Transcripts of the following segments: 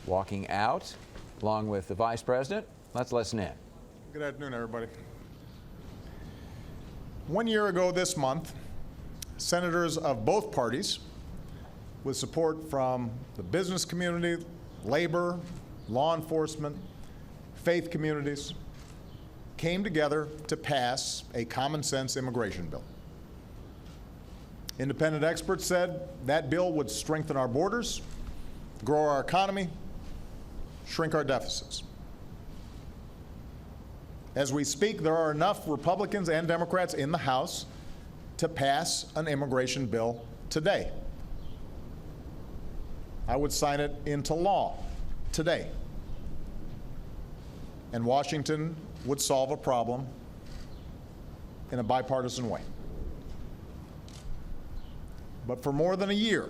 walking out along with the Vice President. Let's listen in. Good afternoon, everybody. 1 year ago this month, senators of both parties, with support from the business community, labor, law enforcement, faith communities, came together to pass a common sense immigration bill. Independent experts said that bill would strengthen our borders, grow our economy, shrink our deficits. As we speak, there are enough Republicans and Democrats in the House to pass an immigration bill today. I would sign it into law today. And Washington would solve a problem in a bipartisan way. But for more than a year,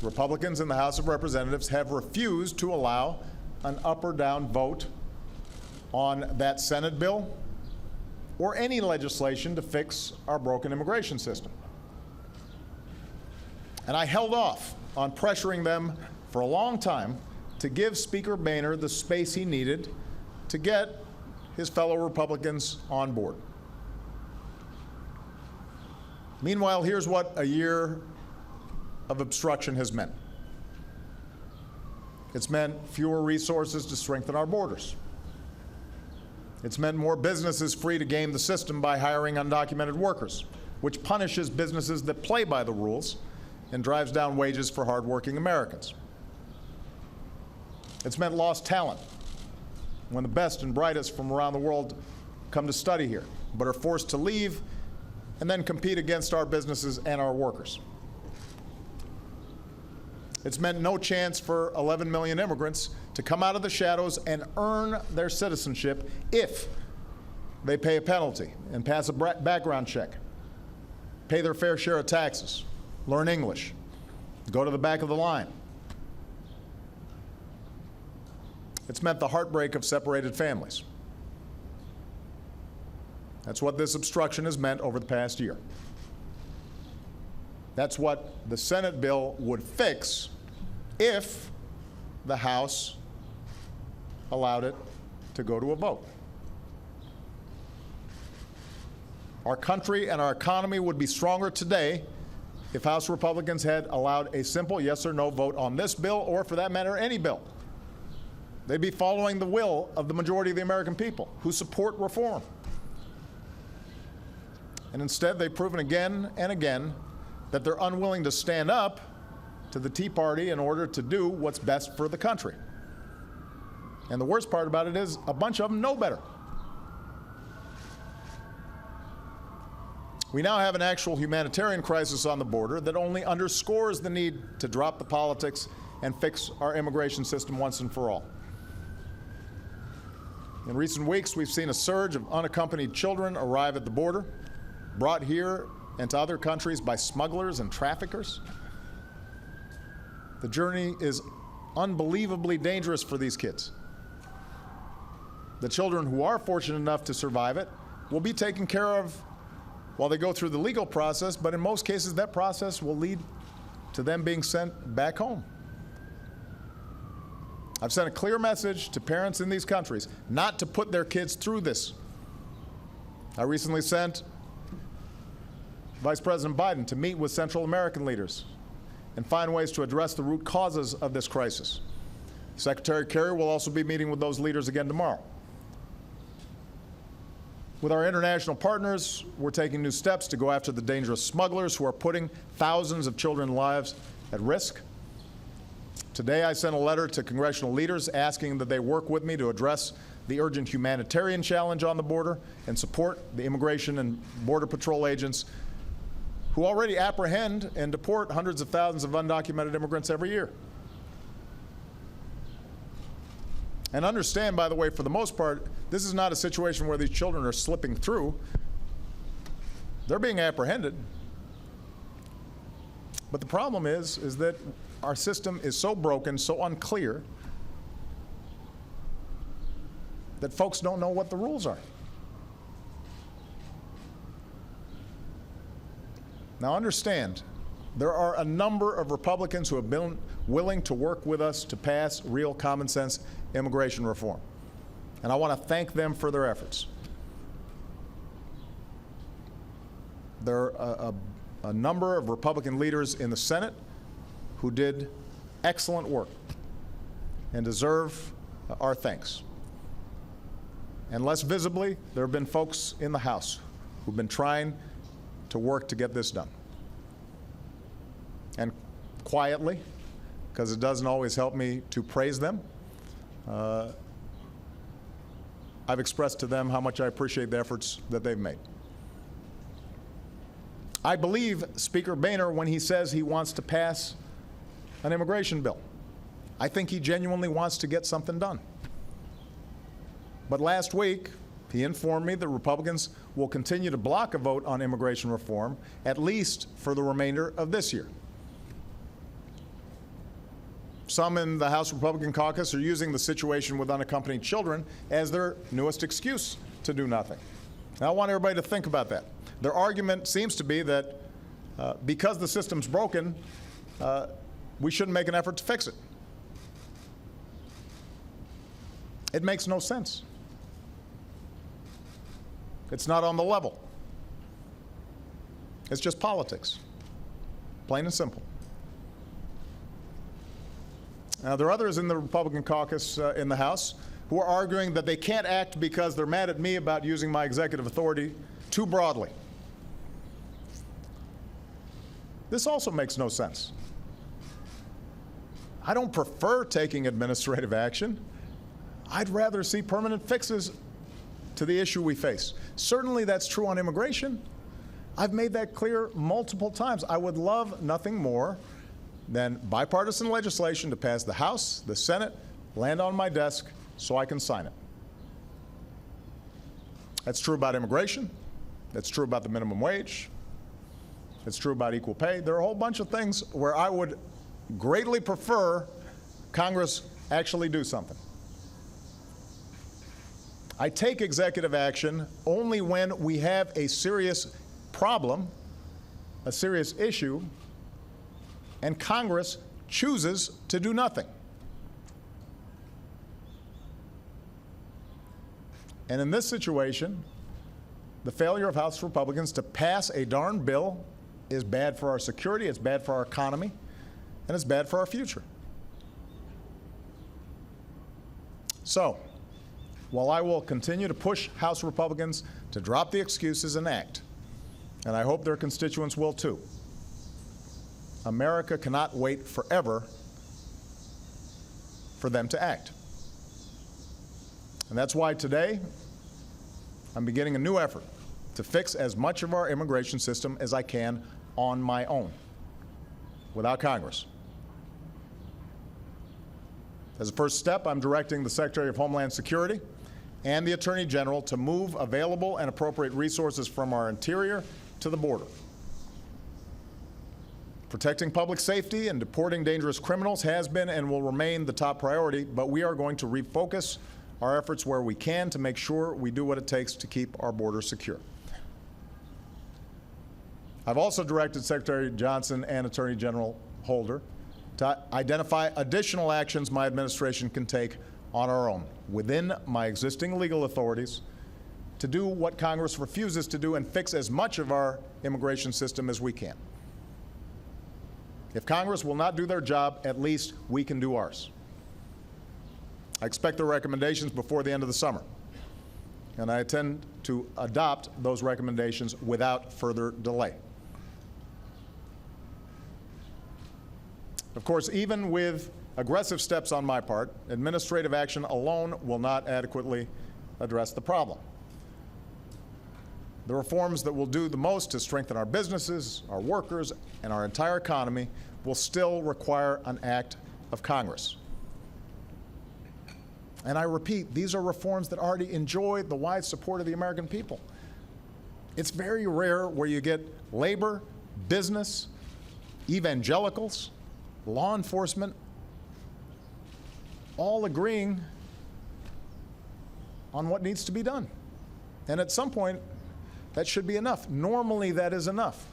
Republicans in the House of Representatives have refused to allow an up or down vote on that Senate bill or any legislation to fix our broken immigration system. And I held off on pressuring them for a long time to give Speaker Boehner the space he needed to get his fellow Republicans on board. Meanwhile, here's what a year of obstruction has meant. It's meant fewer resources to strengthen our borders. It's meant more businesses free to game the system by hiring undocumented workers, which punishes businesses that play by the rules and drives down wages for hardworking Americans. It's meant lost talent when the best and brightest from around the world come to study here, but are forced to leave and then compete against our businesses and our workers. It's meant no chance for 11 million immigrants to come out of the shadows and earn their citizenship if they pay a penalty and pass a background check, pay their fair share of taxes, learn English, go to the back of the line. It's meant the heartbreak of separated families. That's what this obstruction has meant over the past year. That's what the Senate bill would fix if the House allowed it to go to a vote. Our country and our economy would be stronger today if House Republicans had allowed a simple yes or no vote on this bill, or for that matter, any bill. They'd be following the will of the majority of the American people who support reform. And instead, they've proven again and again that they're unwilling to stand up to the Tea Party in order to do what's best for the country. And the worst part about it is a bunch of them know better. We now have an actual humanitarian crisis on the border that only underscores the need to drop the politics and fix our immigration system once and for all. In recent weeks, we've seen a surge of unaccompanied children arrive at the border, brought here and to other countries by smugglers and traffickers. The journey is unbelievably dangerous for these kids. The children who are fortunate enough to survive it will be taken care of while they go through the legal process, but in most cases that process will lead to them being sent back home. I've sent a clear message to parents in these countries not to put their kids through this. I recently sent Vice President Biden to meet with Central American leaders and find ways to address the root causes of this crisis. Secretary Kerry will also be meeting with those leaders again tomorrow. With our international partners, we're taking new steps to go after the dangerous smugglers who are putting thousands of children's lives at risk. Today, I sent a letter to congressional leaders asking that they work with me to address the urgent humanitarian challenge on the border and support the Immigration and Border Patrol agents who already apprehend and deport hundreds of thousands of undocumented immigrants every year. And understand, by the way, for the most part, this is not a situation where these children are slipping through. They're being apprehended. But the problem is that our system is so broken, so unclear, that folks don't know what the rules are. Now understand, There are a number of Republicans who have been willing to work with us to pass real common sense immigration reform. And I want to thank them for their efforts. There are a number of Republican leaders in the Senate who did excellent work and deserve our thanks. And less visibly, there have been folks in the House who've been trying to work to get this done. And quietly, because it doesn't always help me to praise them, I've expressed to them how much I appreciate the efforts that they've made. I believe Speaker Boehner when he says he wants to pass an immigration bill. I think he genuinely wants to get something done. But last week, he informed me that Republicans will continue to block a vote on immigration reform, at least for the remainder of this year. Some in the House Republican caucus are using the situation with unaccompanied children as their newest excuse to do nothing. And I want everybody to think about that. Their argument seems to be that because the system's broken, we shouldn't make an effort to fix it. It makes no sense. It's not on the level. It's just politics, plain and simple. Now, there are others in the Republican caucus in the House who are arguing that they can't act because they're mad at me about using my executive authority too broadly. This also makes no sense. I don't prefer taking administrative action. I'd rather see permanent fixes to the issue we face. Certainly that's true on immigration. I've made that clear multiple times. I would love nothing more than bipartisan legislation to pass the House, the Senate, land on my desk so I can sign it. That's true about immigration. That's true about the minimum wage. It's true about equal pay. There are a whole bunch of things where I would greatly prefer Congress actually do something. I take executive action only when we have a serious problem, a serious issue, and Congress chooses to do nothing. And in this situation, the failure of House Republicans to pass a darn bill is bad for our security, it's bad for our economy, and it's bad for our future. So, while I will continue to push House Republicans to drop the excuses and act, and I hope their constituents will too, America cannot wait forever for them to act. And that's why today I'm beginning a new effort to fix as much of our immigration system as I can on my own, without Congress. As a first step, I'm directing the Secretary of Homeland Security and the Attorney General to move available and appropriate resources from our interior to the border. Protecting public safety and deporting dangerous criminals has been and will remain the top priority, but we are going to refocus our efforts where we can to make sure we do what it takes to keep our border secure. I've also directed Secretary Johnson and Attorney General Holder to identify additional actions my administration can take on our own, within my existing legal authorities, to do what Congress refuses to do and fix as much of our immigration system as we can. If Congress will not do their job, at least we can do ours. I expect their recommendations before the end of the summer, and I intend to adopt those recommendations without further delay. Of course, even with aggressive steps on my part, administrative action alone will not adequately address the problem. The reforms that will do the most to strengthen our businesses, our workers, and our entire economy will still require an act of Congress. And I repeat, these are reforms that already enjoy the wide support of the American people. It's very rare where you get labor, business, evangelicals, law enforcement, all agreeing on what needs to be done. And at some point, that should be enough. Normally, that is enough.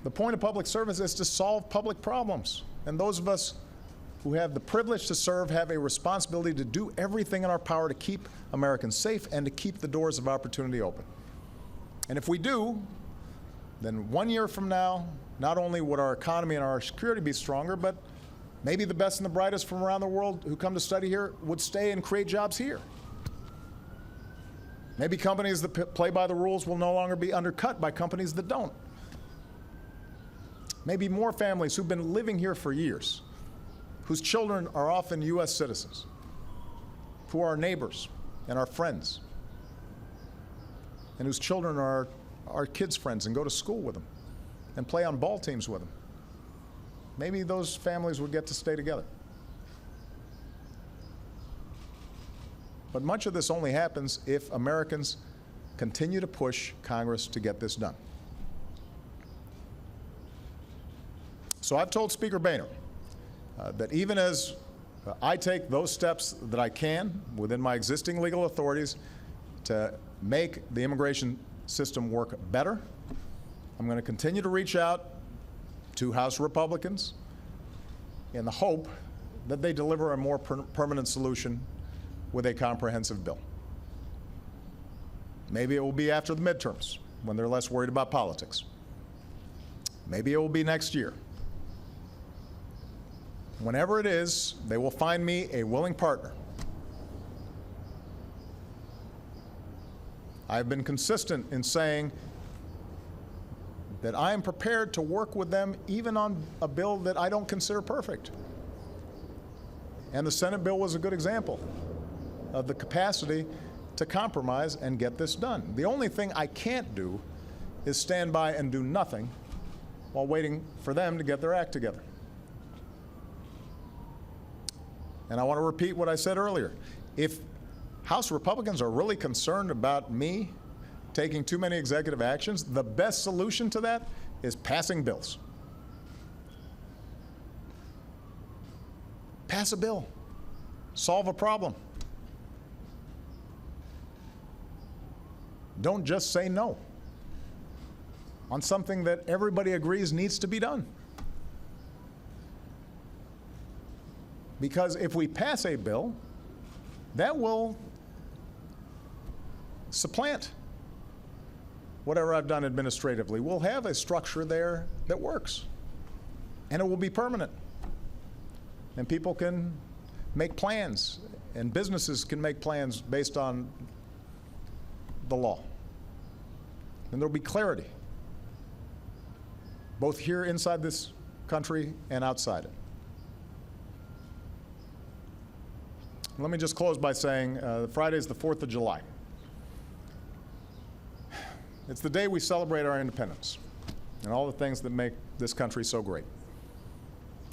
The point of public service is to solve public problems. And those of us who have the privilege to serve have a responsibility to do everything in our power to keep Americans safe and to keep the doors of opportunity open. And if we do, then 1 year from now, not only would our economy and our security be stronger, but maybe the best and the brightest from around the world who come to study here would stay and create jobs here. Maybe companies that play by the rules will no longer be undercut by companies that don't. Maybe more families who've been living here for years, whose children are often U.S. citizens, who are our neighbors and our friends, and whose children are our kids' friends and go to school with them and play on ball teams with them. Maybe those families would get to stay together. But much of this only happens if Americans continue to push Congress to get this done. So I've told Speaker Boehner that even as I take those steps that I can within my existing legal authorities to make the immigration system work better, I'm going to continue to reach out to House Republicans in the hope that they deliver a more permanent solution with a comprehensive bill. Maybe it will be after the midterms, when they're less worried about politics. Maybe it will be next year. Whenever it is, they will find me a willing partner. I've been consistent in saying that I am prepared to work with them even on a bill that I don't consider perfect. And the Senate bill was a good example of the capacity to compromise and get this done. The only thing I can't do is stand by and do nothing while waiting for them to get their act together. And I want to repeat what I said earlier. If House Republicans are really concerned about me taking too many executive actions, the best solution to that is passing bills. Pass a bill. Solve a problem. Don't just say no on something that everybody agrees needs to be done. Because if we pass a bill, that will supplant whatever I've done administratively. We'll have a structure there that works, and it will be permanent. And people can make plans, and businesses can make plans based on the law. And there'll be clarity, both here inside this country and outside it. Let me just close by saying Friday is the 4th of July. It's the day we celebrate our independence and all the things that make this country so great.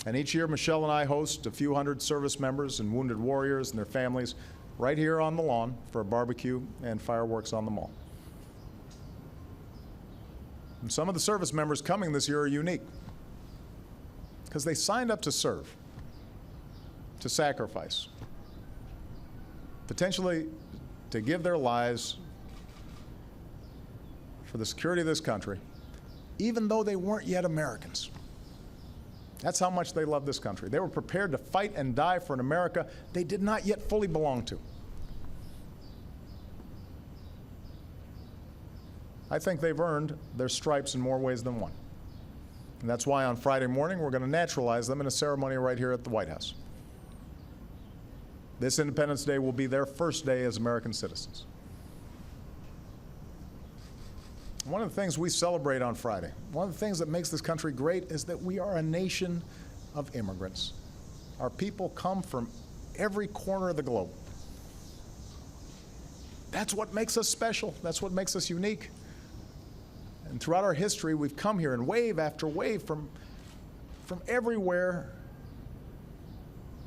And each year, Michelle and I host a few hundred service members and wounded warriors and their families right here on the lawn for a barbecue and fireworks on the mall. And some of the service members coming this year are unique because they signed up to serve, to sacrifice, potentially to give their lives for the security of this country, even though they weren't yet Americans. That's how much they love this country. They were prepared to fight and die for an America they did not yet fully belong to. I think they've earned their stripes in more ways than one. And that's why on Friday morning we're going to naturalize them in a ceremony right here at the White House. This Independence Day will be their first day as American citizens. One of the things we celebrate on Friday, one of the things that makes this country great is that we are a nation of immigrants. Our people come from every corner of the globe. That's what makes us special. That's what makes us unique. And throughout our history, we've come here in wave after wave from everywhere,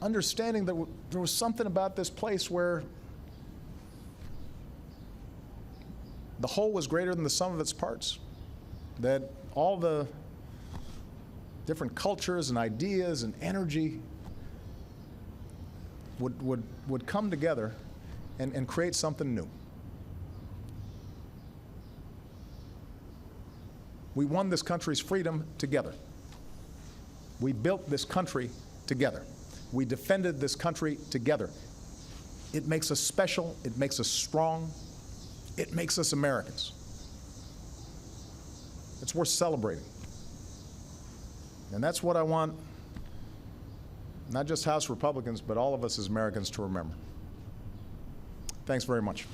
understanding that there was something about this place where the whole was greater than the sum of its parts, that all the different cultures and ideas and energy would come together and create something new. We won this country's freedom together. We built this country together. We defended this country together. It makes us special. It makes us strong. It makes us Americans. It's worth celebrating. And that's what I want, not just House Republicans, but all of us as Americans to remember. Thanks very much.